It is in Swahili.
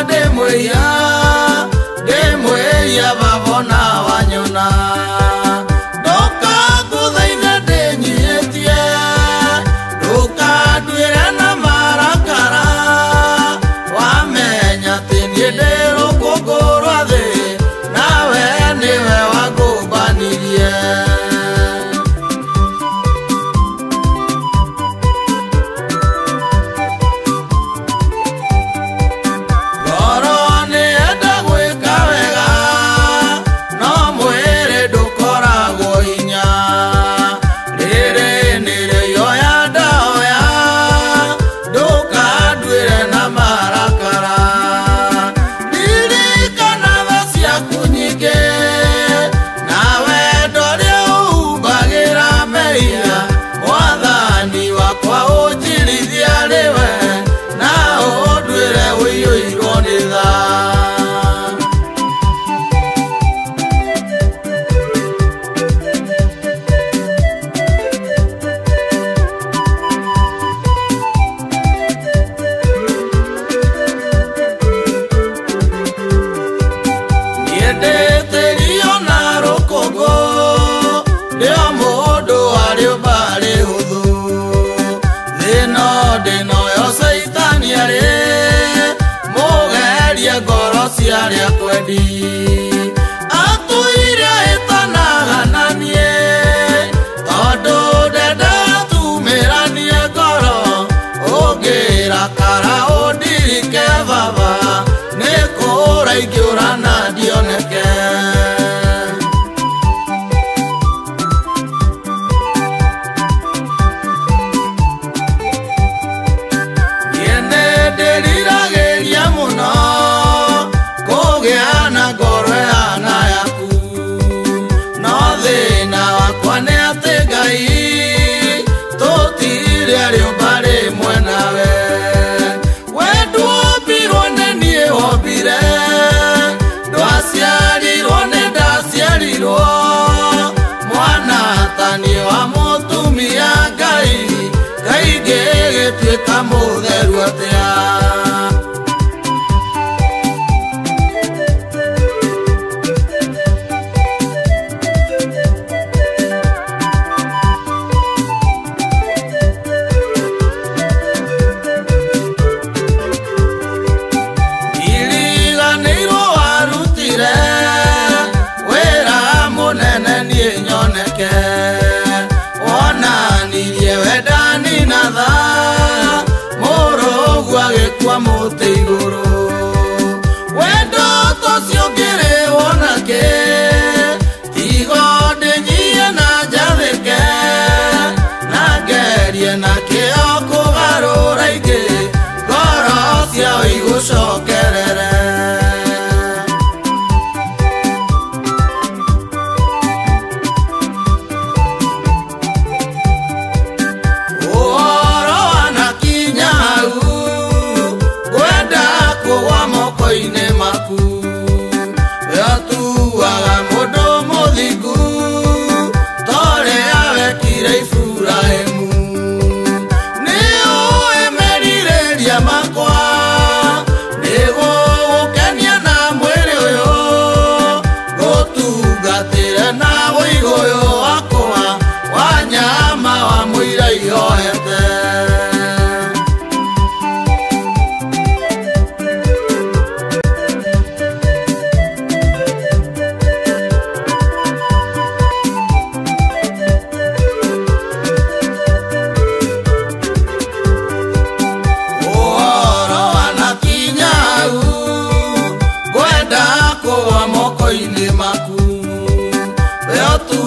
demwe ya babona wanyona doka kuthaina denyitie doka ndwira na marakara wamenya tinie ndero kugurwa thi nawe niwe wangubanirie Siaria kwedi atuire etanaga nanie todo deda tumeranie goro ogera kara odirike baba nekora igiorana dioneke yene delirageria muno kwa mote iguru wendo tosio kere onake tigode nyie na javeke na gerie na ke okugarura ige gorosia igushokerere tu